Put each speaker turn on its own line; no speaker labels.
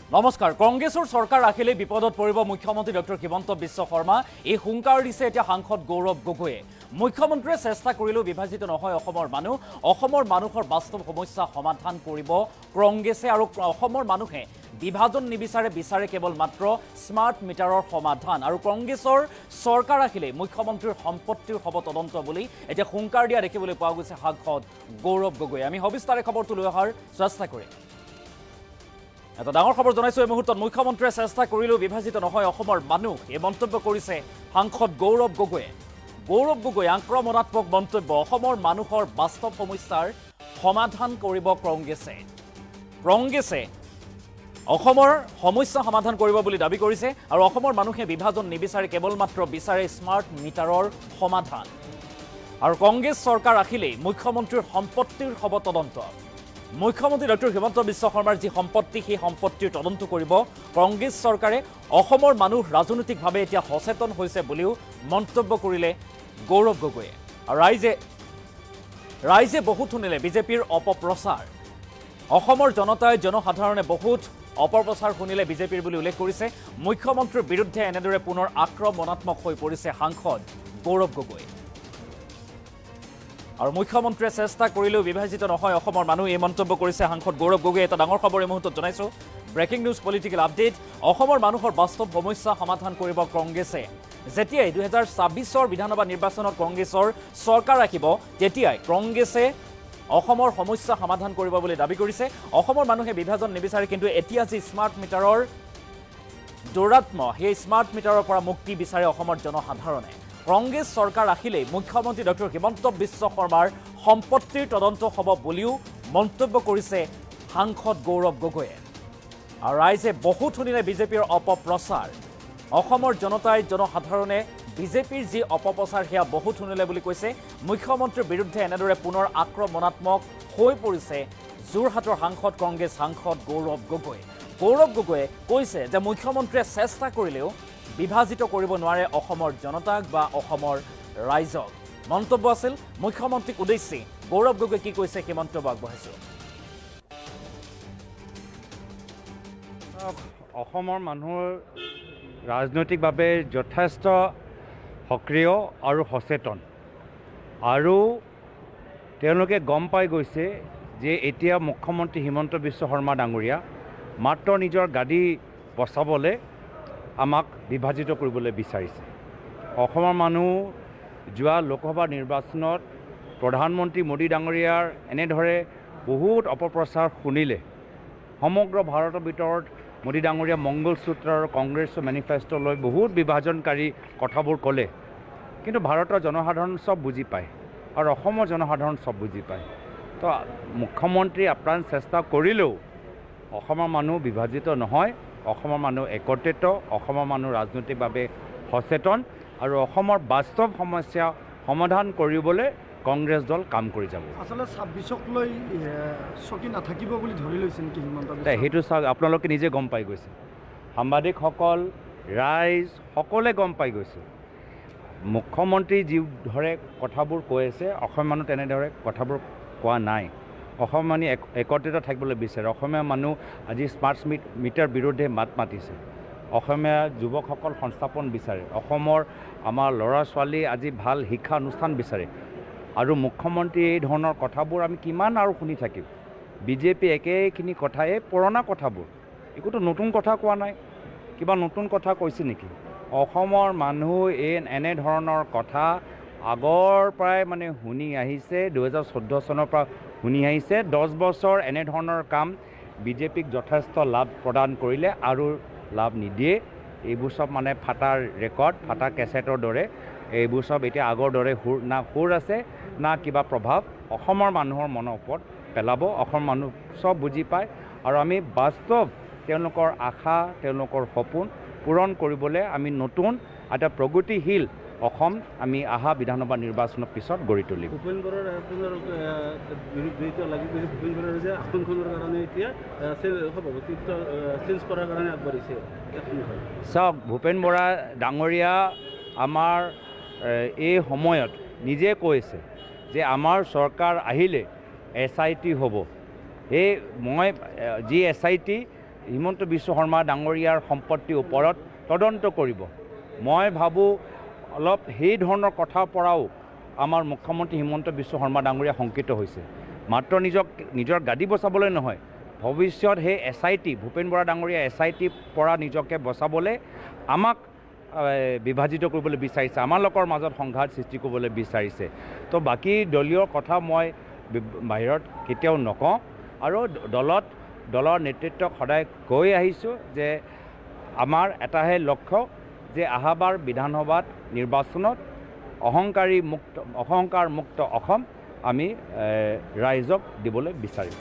নমস্কাৰ। কংগ্ৰেছৰ চৰকাৰ ৰাখিলে বিপদত পৰিব মুখ্যমন্ত্ৰী ডক্টৰ হিমন্ত বিশ্ব শৰ্মা। এই হুংকাৰ দিছে এতিয়া সাংসদ গৌৰৱ গগৈয়ে। মুখ্যমন্ত্ৰীয়ে চেষ্টা কৰিলেও বিভাজিত নহয় অসমৰ মানুহ। অসমৰ মানুহৰ বাস্তৱ সমস্যা সমাধান কৰিব কংগ্ৰেছে আৰু অসমৰ মানুহে বিভাজন বিচাৰে কেৱল মাত্ৰ স্মাৰ্ট মিটাৰৰ সমাধান। আৰু কংগ্ৰেছৰ চৰকাৰ ৰাখিলে মুখ্যমন্ত্ৰীৰ সম্পত্তিৰ হ'ব তদন্ত বুলি এতিয়া হুংকাৰ দিয়া দেখিবলৈ পোৱা গৈছে সাংসদ গৌৰৱ গগৈয়ে। আমি সবিস্তাৰে খবৰটো লৈ অহাৰ চেষ্টা কৰিম। এটা ডাঙৰ খবৰ জনাইছো এই মুহূৰ্তত। মুখ্যমন্ত্ৰীয়ে চেষ্টা কৰিলেও বিভাজিত নহয় অসমৰ মানুহ, এই মন্তব্য কৰিছে সাংসদ গৌৰৱ গগৈয়ে। গৌৰৱ গগৈয়ে আক্ৰমণাত্মক মন্তব্য। অসমৰ মানুহৰ বাস্তৱ সমস্যাৰ সমাধান কৰিব কংগ্ৰেছে। কংগ্ৰেছে অসমৰ সমস্যা সমাধান কৰিব বুলি দাবী কৰিছে আৰু অসমৰ মানুহে বিভাজন নিবিচাৰে, কেৱল মাত্ৰ বিচাৰে স্মাৰ্ট মিটাৰৰ সমাধান। আৰু কংগ্ৰেছ চৰকাৰ ৰাখিলেই মুখ্যমন্ত্ৰীৰ সম্পত্তিৰ হ'ব তদন্ত। মুখ্যমন্ত্ৰী ডক্টৰ হিমন্ত বিশ্ব শৰ্মাৰ যি সম্পত্তি, সেই সম্পত্তিৰ তদন্ত কৰিব কংগ্ৰেছ চৰকাৰে। অসমৰ মানুহ ৰাজনৈতিকভাৱে এতিয়া সচেতন হৈছে বুলিও মন্তব্য কৰিলে গৌৰৱ গগৈয়ে। আৰু ৰাইজে বহুত শুনিলে বিজেপিৰ অপপ্ৰচাৰ। অসমৰ জনসাধাৰণে বহুত অপপ্ৰচাৰ শুনিলে বিজেপিৰ বুলি উল্লেখ কৰিছে। মুখ্যমন্ত্ৰীৰ বিৰুদ্ধে এনেদৰে পুনৰ আক্ৰমণাত্মক হৈ পৰিছে সাংসদ গৌৰৱ গগৈ। আৰু মুখ্যমন্ত্ৰীয়ে চেষ্টা কৰিলেও বিভাজিত নহয় অসমৰ মানুহ, এই মন্তব্য কৰিছে সাংসদ গৌৰৱ গগৈ। এটা ডাঙৰ খবৰ এই মুহূৰ্তত জনাইছো। Breaking news political update. অসমৰ মানুহৰ বাস্তৱ সমস্যা সমাধান কৰিব কংগ্ৰেছে। যেতিয়াই 2026 বিধানসভা নিৰ্বাচনত কংগ্ৰেছৰ চৰকাৰ ৰাখিব, তেতিয়াই কংগ্ৰেছে অসমৰ সমস্যা সমাধান কৰিব বুলি দাবী কৰিছে। অসমৰ মানুহে বিভাজন নিবিচাৰে, কিন্তু এতিয়া যি স্মাৰ্ট মিটাৰৰ দৌৰাত্ম্য, সেই স্মাৰ্ট মিটাৰৰ পৰা মুক্তি বিচাৰে অসমৰ জনসাধাৰণে। কংগ্ৰেছ চৰকাৰ ৰাখিলেই মুখ্যমন্ত্ৰী ডক্টৰ হিমন্ত বিশ্ব শৰ্মাৰ সম্পত্তিৰ তদন্ত হ'ব বুলিও মন্তব্য কৰিছে সাংসদ গৌৰৱ গগৈয়ে। আৰু ৰাইজে বহুত শুনিলে বিজেপিৰ অপপ্ৰচাৰ। অসমৰ জনসাধাৰণে বিজেপিৰ যি অপপ্ৰচাৰ সেয়া বহুত শুনিলে বুলি কৈছে। মুখ্যমন্ত্ৰীৰ বিৰুদ্ধে এনেদৰে পুনৰ আক্ৰমণাত্মক হৈ পৰিছে যোৰহাটৰ কংগ্ৰেছ সাংসদ গৌৰৱ গগৈ। গৌৰৱ গগৈয়ে কৈছে যে মুখ্যমন্ত্ৰীয়ে চেষ্টা কৰিলেও বিভাজিত কৰিব নোৱাৰে অসমৰ জনতাক বা অসমৰ ৰাইজক। মন্তব্য আছিল মুখ্যমন্ত্ৰীক উদ্দেশ্যি। গৌৰৱ গগৈ কি কৈছে সেই মন্তব্য আগবঢ়াইছোঁ।
অসমৰ মানুহৰ ৰাজনৈতিকভাৱে যথেষ্ট সক্ৰিয় আৰু সচেতন, আৰু তেওঁলোকে গম পাই গৈছে যে এতিয়া মুখ্যমন্ত্ৰী হিমন্ত বিশ্ব শৰ্মা ডাঙৰীয়া মাত্ৰ নিজৰ গাদী বচাবলৈ আমাক বিভাজিত কৰিবলৈ বিচাৰিছে। অসমৰ মানুহ যোৱা লোকসভা নিৰ্বাচনত প্ৰধানমন্ত্ৰী মোদী ডাঙৰীয়াৰ এনেদৰে বহুত অপপ্ৰচাৰ শুনিলে। সমগ্ৰ ভাৰতৰ ভিতৰত মোদী ডাঙৰীয়া মংগলসূত্ৰ আৰু কংগ্ৰেছ মেনিফেষ্টো লৈ বহুত বিভাজনকাৰী কথাবোৰ ক'লে, কিন্তু ভাৰতৰ জনসাধাৰণ চব বুজি পায় আৰু অসমৰ জনসাধাৰণ চব বুজি পায়। তো মুখ্যমন্ত্ৰী আপ্ৰাণ চেষ্টা কৰিলেও অসমৰ মানুহ বিভাজিত নহয়, অসমৰ মানুহ একত্ৰিত, অসমৰ মানুহ ৰাজনৈতিকভাৱে সচেতন, আৰু অসমৰ বাস্তৱ সমস্যা সমাধান কৰিবলৈ কংগ্ৰেছ দল কাম কৰি যাব।
আচলতে 26ক লৈ চকী নাথাকিব বুলি ধৰি লৈছে নেকি হিমন্ত?
সেইটো চাওক, আপোনালোকে নিজে গম পাই গৈছে, সাংবাদিকসকল, ৰাইজ সকলোৱে গম পাই গৈছে। মুখ্যমন্ত্ৰী যি ধৰে কথাবোৰ কৈ আছে, অসমৰ মানুহ তেনেদৰে কথাবোৰ কোৱা নাই। অসম মানুহ একত্ৰিত থাকিবলৈ বিচাৰে। অসমীয়া মানুহ আজি স্মাৰ্ট মিটাৰ বিৰুদ্ধে মাত মাতিছে। অসমীয়া যুৱকসকল সংস্থাপন বিচাৰে। অসমৰ আমাৰ ল'ৰা ছোৱালী আজি ভাল শিক্ষা অনুষ্ঠান বিচাৰে। আৰু মুখ্যমন্ত্ৰী এই ধৰণৰ কথাবোৰ আমি কিমান আৰু শুনি থাকিম? বিজেপি একেখিনি কথাই, পুৰণা কথাবোৰ, একোতো নতুন কথা কোৱা নাই। কিবা নতুন কথা কৈছে নেকি? অসমৰ মানুহ এনেধৰণৰ কথা আগৰ পৰাই শুনি আহিছে। 2014 চনৰ পৰা শুনি আহিছে। 10 বছৰ এনেধৰণৰ কাম বিজেপিক যথেষ্ট লাভ প্ৰদান কৰিলে আৰু লাভ নিদিয়ে। এইবোৰ চব ফাটা ৰেকৰ্ড, ফাটা কেছেটৰ দৰে। এইবোৰ চব এতিয়া আগৰ দৰে সুৰ আছে না কিবা প্ৰভাৱ অসমৰ মানুহৰ মনৰ ওপৰত পেলাব। অসমৰ মানুহ চব বুজি পায়, আৰু আমি বাস্তৱ তেওঁলোকৰ আশা, তেওঁলোকৰ সপোন পূৰণ কৰিবলৈ আমি নতুন এটা প্ৰগতিশীল অসম আমি অহা বিধানসভা নিৰ্বাচনৰ পিছত গঢ়ি তুলিম।
ভূপেন বৰাৰ বিৰুদ্ধে লাগি গৈছে। ভূপেন বৰাৰ যে আসনখনৰ কাৰণে এতিয়া সভাপতিত্ব চেঞ্জ কৰাৰ কাৰণে আগবাঢ়িছে।
চাওক, ভূপেন বৰা ডাঙৰীয়া আমাৰ এই সময়ত নিজে কৈছে যে আমাৰ চৰকাৰ আহিলে SIT হ'ব। মই যি SIT হিমন্ত বিশ্ব শৰ্মা ডাঙৰীয়াৰ সম্পত্তিৰ ওপৰত তদন্ত কৰিব। মই ভাবোঁ অলপ সেই ধৰণৰ কথাৰ পৰাও আমাৰ মুখ্যমন্ত্ৰী হিমন্ত বিশ্ব শৰ্মা ডাঙৰীয়া শংকিত হৈছে। মাত্ৰ নিজৰ গাদী বচাবলৈ নহয়, ভৱিষ্যত সেই SIT ভূপেন বৰা ডাঙৰীয়া SIT পৰা নিজকে বচাবলৈ আমাক বিভাজিত কৰিবলৈ বিচাৰিছে, আমাৰ লোকৰ মাজত সংঘাত সৃষ্টি কৰিবলৈ বিচাৰিছে। তো বাকী দলীয় কথা মই বাহিৰত কেতিয়াও নকওঁ, আৰু দলৰ নেতৃত্বক সদায় কৈ আহিছোঁ যে আমাৰ এটাহে লক্ষ্য যে অহাবাৰ বিধানসভাত নিৰ্বাচনত অহংকাৰ মুক্ত অসম আমি ৰাইজক দিবলৈ বিচাৰিম।